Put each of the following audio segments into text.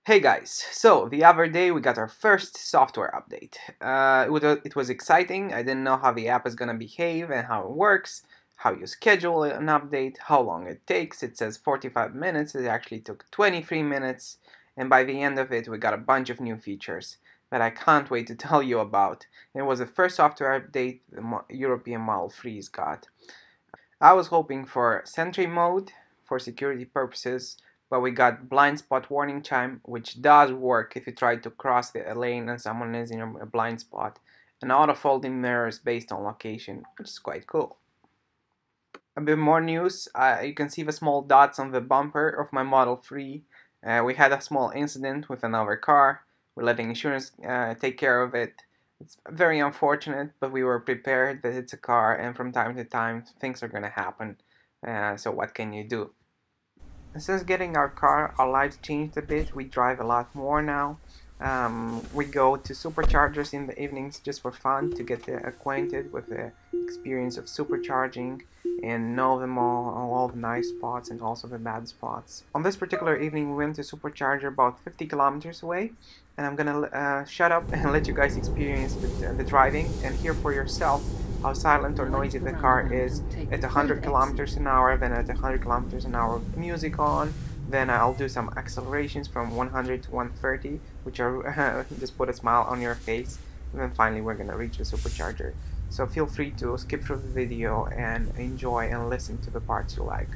Hey guys, so the other day we got our first software update. It was exciting. I didn't know how the app is gonna behave and how it works, how you schedule an update, how long it takes. It says 45 minutes, it actually took 23 minutes, and by the end of it we got a bunch of new features that I can't wait to tell you about. It was the first software update the European Model 3's got. I was hoping for Sentry mode for security purposes, but we got blind spot warning chime, which does work if you try to cross the lane and someone is in a blind spot, and auto folding mirrors based on location, which is quite cool. A bit more news, you can see the small dots on the bumper of my Model 3. We had a small incident with another car. We're letting insurance take care of it. It's very unfortunate, but we were prepared that it's a car, and from time to time things are going to happen. So what can you do? Since getting our lives changed a bit, we drive a lot more now. We go to superchargers in the evenings just for fun to get acquainted with the experience of supercharging and know them all the nice spots and also the bad spots. On this particular evening we went to supercharger about 50 kilometers away, and I'm gonna shut up and let you guys experience the driving and hear for yourself how silent or noisy the car is at 100 kilometers an hour, then at 100 kilometers an hour with music on. Then I'll do some accelerations from 100 to 130, which are just put a smile on your face. And then finally we're gonna reach the supercharger. So feel free to skip through the video and enjoy and listen to the parts you like.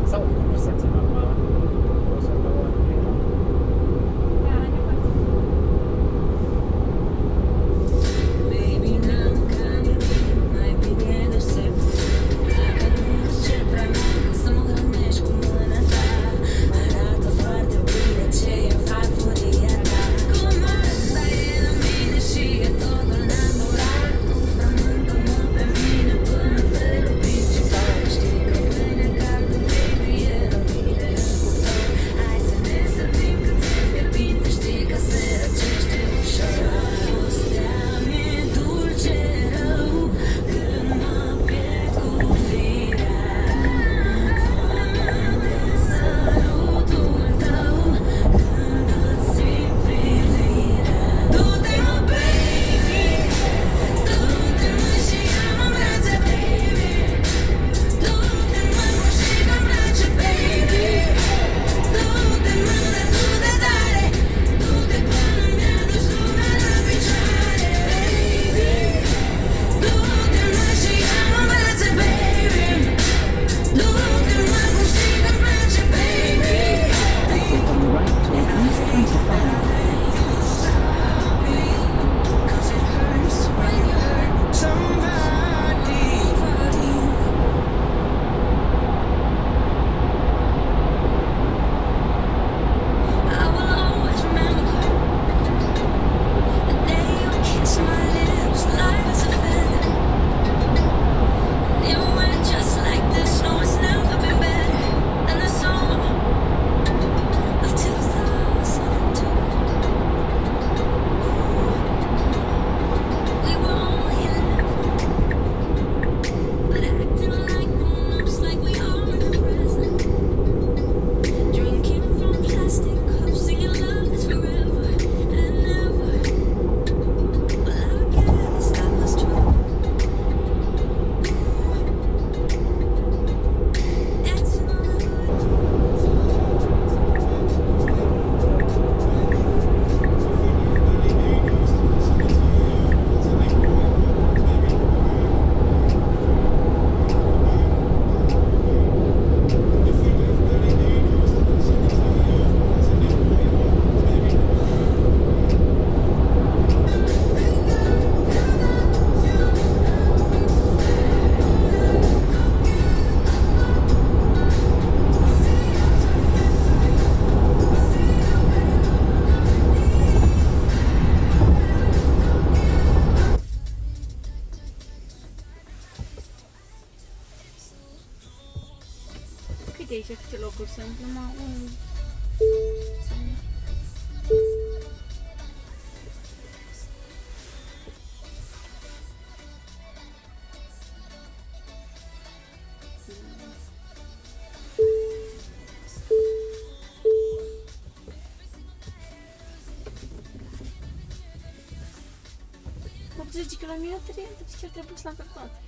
Stavo in conversazione normale. Non lo so, Uite aici câte locuri sunt, numai un... de kilometri, deci chiar trebuie să l-am calculat.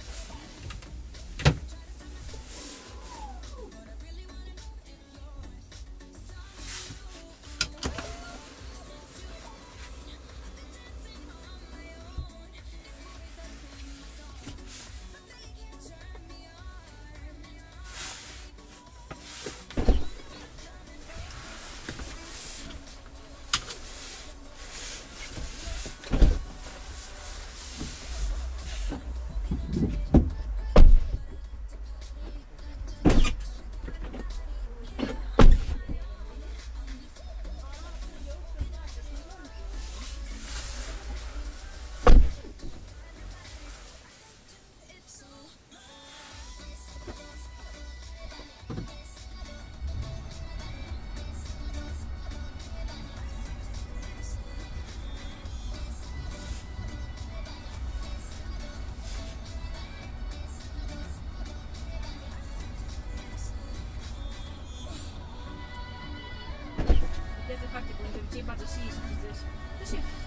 Foarte bun, de obicei 45, 50.